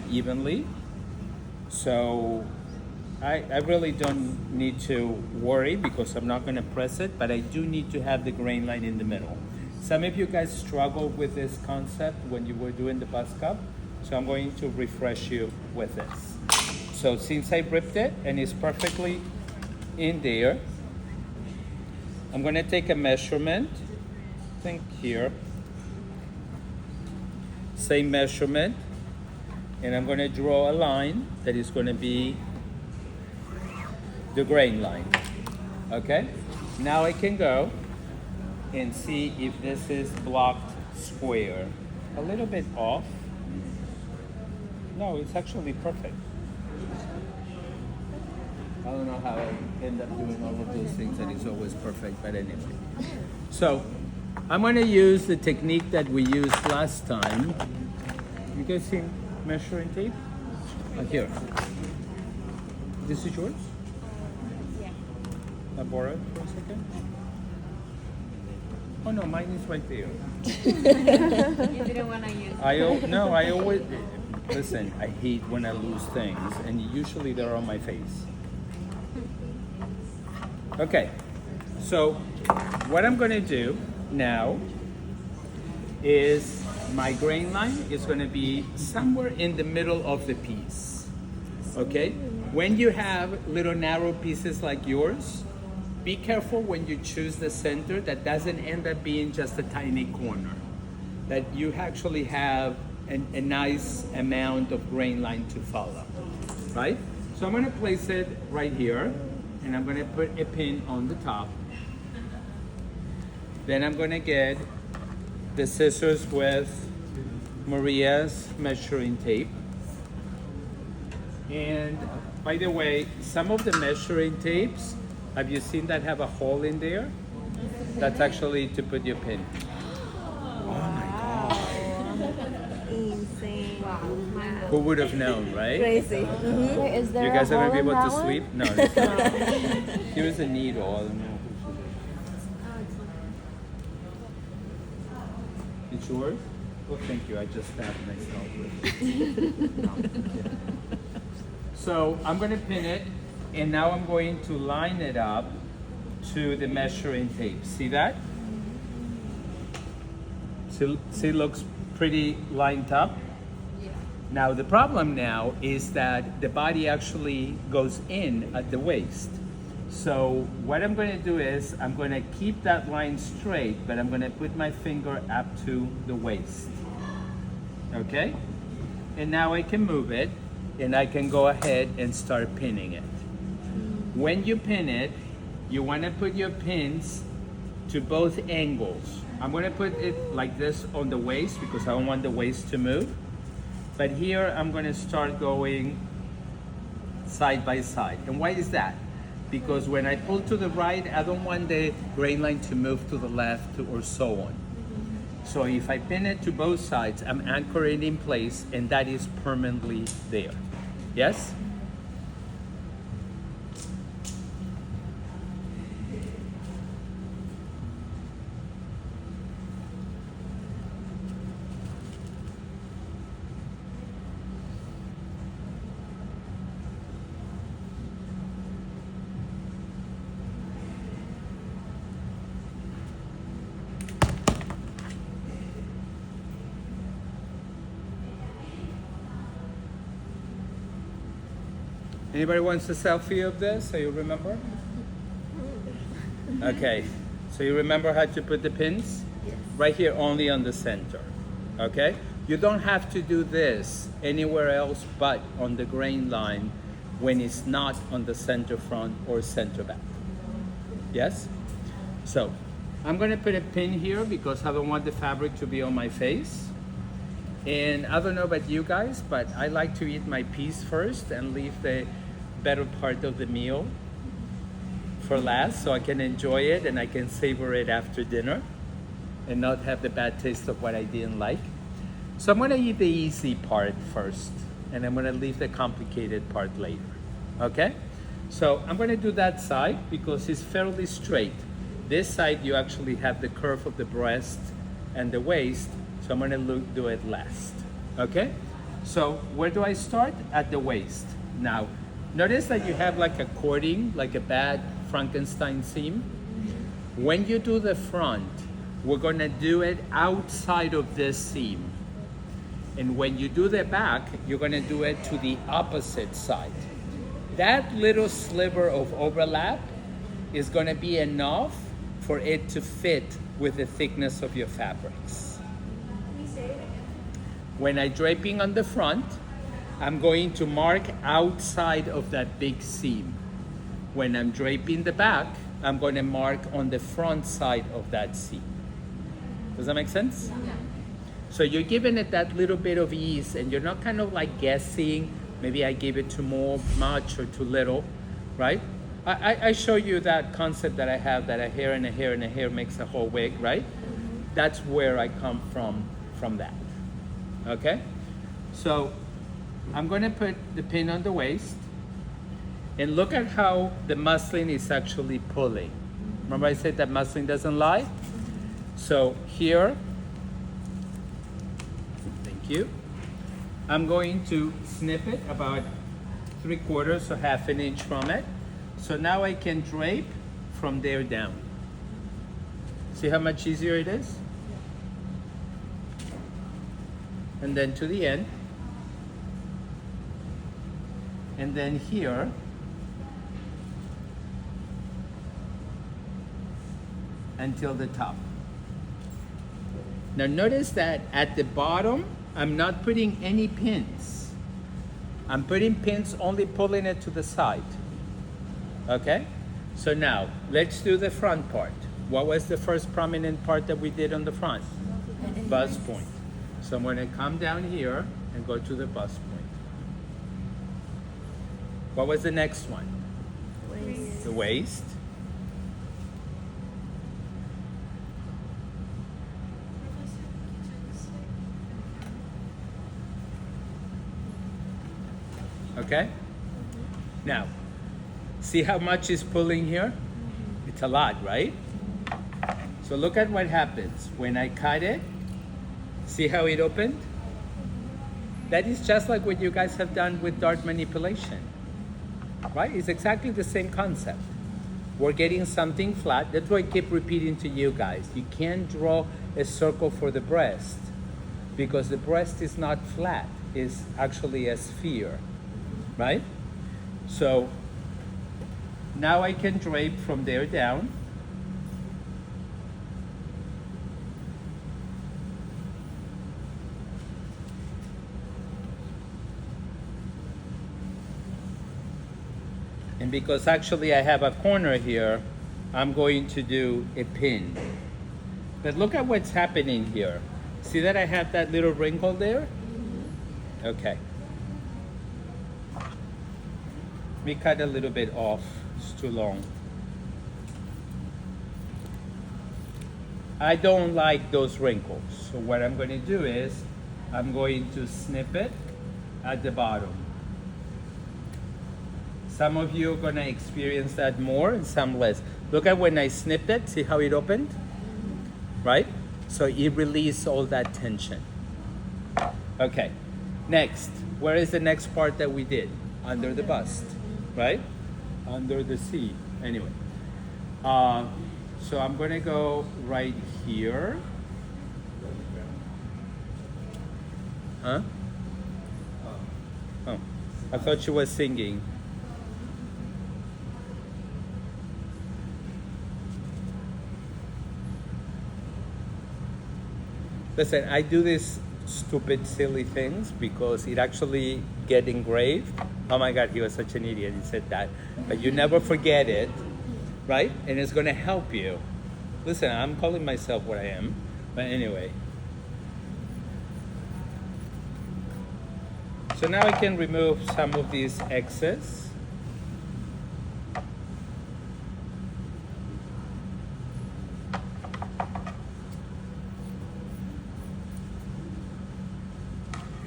evenly. So I really don't need to worry because I'm not going to press it, but I do need to have the grain line in the middle. Some of you guys struggled with this concept when you were doing the bus cup, so I'm going to refresh you with this. So since I ripped it and it's perfectly in there, I'm going to take a measurement, I think here, same measurement, and I'm going to draw a line that is going to be the grain line. Okay? Now I can go and see if this is blocked square. A little bit off. No, it's actually perfect. I don't know how I end up doing all of those things and it's always perfect, but anyway. So I'm going to use the technique that we used last time. You guys see measuring tape? Here. This is yours? Yeah. I borrow it for a second? Oh no, mine is right there. You didn't want to use it. No, I always, listen, I hate when I lose things and usually they're on my face. Okay, so what I'm going to do now is my grain line is going to be somewhere in the middle of the piece. Okay? When you have little narrow pieces like yours, be careful when you choose the center that doesn't end up being just a tiny corner. That you actually have a nice amount of grain line to follow. Right? So I'm going to place it right here. And I'm going to put a pin on the top. Then I'm going to get the scissors with Maria's measuring tape. And by the way, some of the measuring tapes, have you seen that have a hole in there? That's actually to put your pin. Oh my God. Insane. Wow. Who would have known, right? Crazy. Mm-hmm. Wait, is there You guys a are hole going to be in able to that sleep? one? No. it's not. Here's a needle. I don't know. It's yours? Oh, thank you. I just stabbed myself with it. No. Yeah. So I'm going to pin it, and now I'm going to line it up to the measuring tape. See that? See, it looks pretty lined up? Yeah. Now the problem now is that the body actually goes in at the waist. So what I'm going to do is I'm going to keep that line straight, but I'm going to put my finger up to the waist. Okay? And now I can move it and I can go ahead and start pinning it. When you pin it, you want to put your pins to both angles. I'm going to put it like this on the waist because I don't want the waist to move. But here I'm going to start going side by side. And why is that? Because when I pull to the right, I don't want the grain line to move to the left or so on. So if I pin it to both sides, I'm anchoring in place and that is permanently there. Yes? Anybody wants a selfie of this so you remember? Okay, so you remember how to put the pins? Yes. Right here only on the center, okay? You don't have to do this anywhere else but on the grain line when it's not on the center front or center back. Yes? So, I'm gonna put a pin here because I don't want the fabric to be on my face. And I don't know about you guys, but I like to eat my piece first and leave the better part of the meal for last so I can enjoy it and I can savor it after dinner and not have the bad taste of what I didn't like. So I'm gonna eat the easy part first and I'm gonna leave the complicated part later, okay? So I'm gonna do that side because it's fairly straight. This side you actually have the curve of the breast and the waist, so I'm gonna do it last, okay? So where do I start? At the waist. Now, notice that you have like a cording, like a bad Frankenstein seam. When you do the front, we're gonna do it outside of this seam. And when you do the back, you're gonna do it to the opposite side. That little sliver of overlap is gonna be enough for it to fit with the thickness of your fabrics. When I'm draping on the front, I'm going to mark outside of that big seam. When I'm draping the back, I'm going to mark on the front side of that seam. Does that make sense? Yeah. So you're giving it that little bit of ease, and you're not kind of like guessing, maybe I gave it too much or too little, right? I show you that concept that I have, that a hair and a hair and a hair makes a whole wig, right? That's where I come from that. Okay? So I'm going to put the pin on the waist, and look at how the muslin is actually pulling. Remember I said that muslin doesn't lie? So here, thank you, I'm going to snip it about 3/4 or half an inch from it. So now I can drape from there down. See how much easier it is? And then to the end. And then here. Until the top. Now notice that at the bottom, I'm not putting any pins. I'm putting pins, only pulling it to the side. Okay? So now, let's do the front part. What was the first prominent part that we did on the front? Bust point. So I'm going to come down here and go to the bust point. What was the next one? Waist. The waist. Okay? Now, see how much is pulling here? It's a lot, right? So look at what happens. When I cut it, see how it opened? That is just like what you guys have done with dart manipulation, right? It's exactly the same concept. We're getting something flat. That's why I keep repeating to you guys. You can't draw a circle for the breast because the breast is not flat. It's actually a sphere, right? So now I can drape from there down. And because actually I have a corner here, I'm going to do a pin. But look at what's happening here. See that I have that little wrinkle there? Okay. Let me cut a little bit off. It's too long. I don't like those wrinkles. So what I'm going to do is I'm going to snip it at the bottom. Some of you are going to experience that more and some less. Look at when I snipped it. See how it opened? Right? So it released all that tension. Okay. Next. Where is the next part that we did? Under the bust. Right? Under the C. Anyway. So I'm going to go right here. Huh? Oh. I thought she was singing. Listen, I do these stupid, silly things because it actually get engraved. Oh my God, he was such an idiot, he said that. But you never forget it, right? And it's gonna help you. Listen, I'm calling myself what I am, but anyway. So now I can remove some of these excess.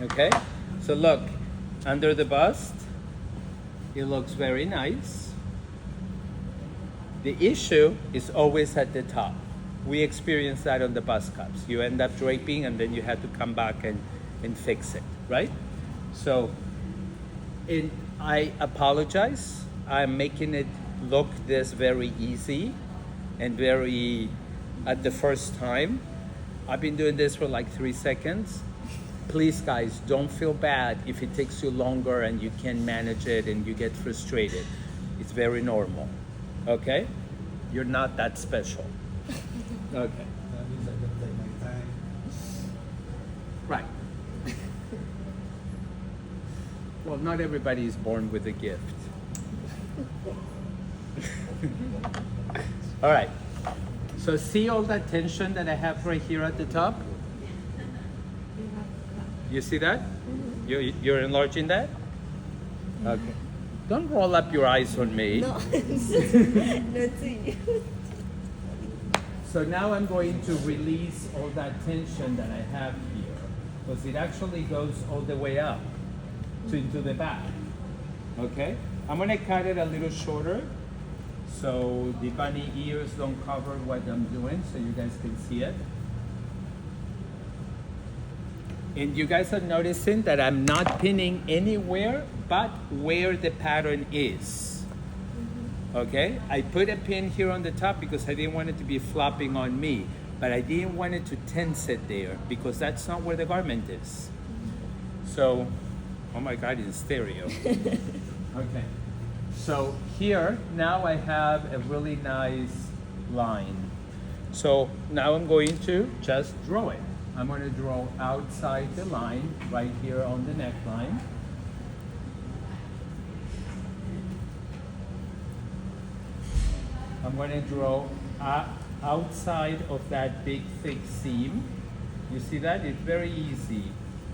Okay, so look, under the bust, it looks very nice. The issue is always at the top. We experience that on the bust cups. You end up draping and then you have to come back and fix it, right? So, I apologize. I'm making it look this very easy and very at the first time. I've been doing this for like 3 seconds. Please guys, don't feel bad if it takes you longer and you can't manage it and you get frustrated. It's very normal, okay? You're not that special. Okay. That means I can take my time. Right. Well, not everybody is born with a gift. All right. So see all that tension that I have right here at the top? You see that? You're enlarging that? Okay. Don't roll up your eyes on me. No, not to you. So now I'm going to release all that tension that I have here, because it actually goes all the way up into the back. Okay? I'm going to cut it a little shorter so the bunny ears don't cover what I'm doing, so you guys can see it. And you guys are noticing that I'm not pinning anywhere but where the pattern is. Okay? I put a pin here on the top because I didn't want it to be flopping on me, but I didn't want it to tense it there because that's not where the garment is. So, oh my God, in stereo. Okay. So here, now I have a really nice line. So now I'm going to just draw it. I'm going to draw outside the line, right here on the neckline. I'm going to draw outside of that big thick seam. You see that? It's very easy.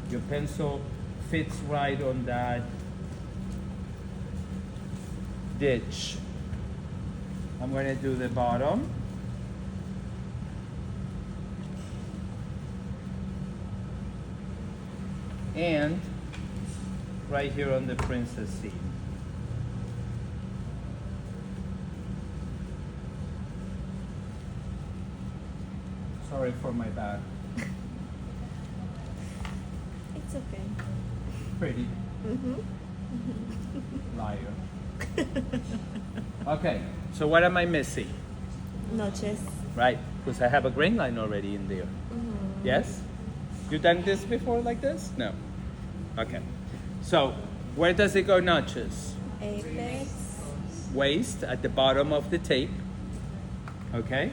Your pencil fits right on that ditch. I'm going to do the bottom. And right here on the princess seam. Sorry for my back. It's okay. Pretty. Liar. Okay, so what am I missing? Notches. Right, because I have a grain line already in there. Yes? You done this before like this? No. Okay. So, where does it go notches? Apex. Waist at the bottom of the tape. Okay.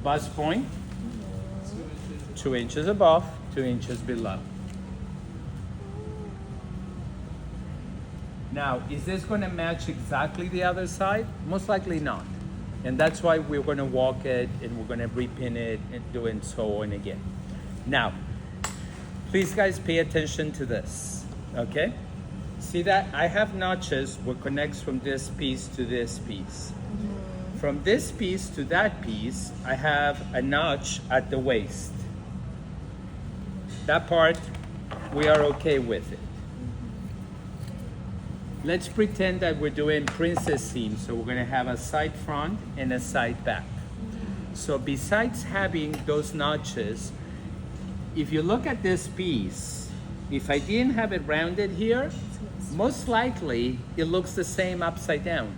Bust point. 2 inches above, 2 inches below. Now, is this going to match exactly the other side? Most likely not. And that's why we're going to walk it and we're going to repin it and do it so on again. Now, please guys pay attention to this, okay? See that? I have notches what connects from this piece to this piece. From this piece to that piece, I have a notch at the waist. That part, we are okay with it. Let's pretend that we're doing princess seam, so we're gonna have a side front and a side back. So besides having those notches, if you look at this piece, if I didn't have it rounded here, most likely it looks the same upside down.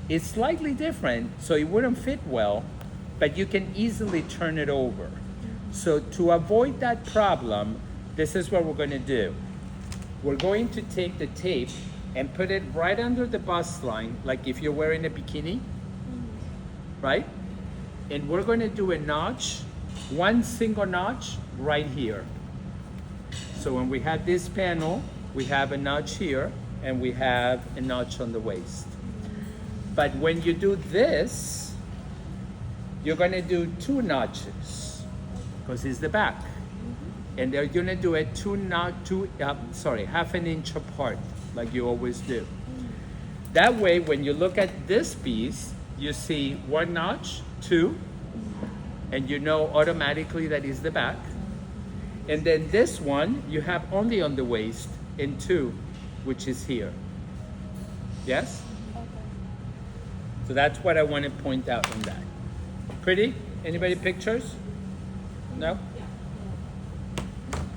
It's slightly different, so it wouldn't fit well, but you can easily turn it over. So to avoid that problem, this is what we're gonna do. We're going to take the tape and put it right under the bust line, like if you're wearing a bikini, right? And we're gonna do a notch, one single notch right here. So when we have this panel, we have a notch here and we have a notch on the waist. But when you do this, you're gonna do 2 notches because it's the back. And they're gonna do it half an inch apart, like you always do. That way, when you look at this piece, you see 1 notch, 2, and you know automatically that is the back. And then this one, you have only on the waist, and 2, which is here. Yes? Okay. So that's what I want to point out on that. Pretty? Anybody pictures? No?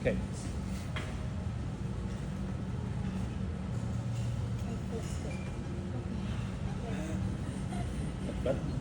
Okay. But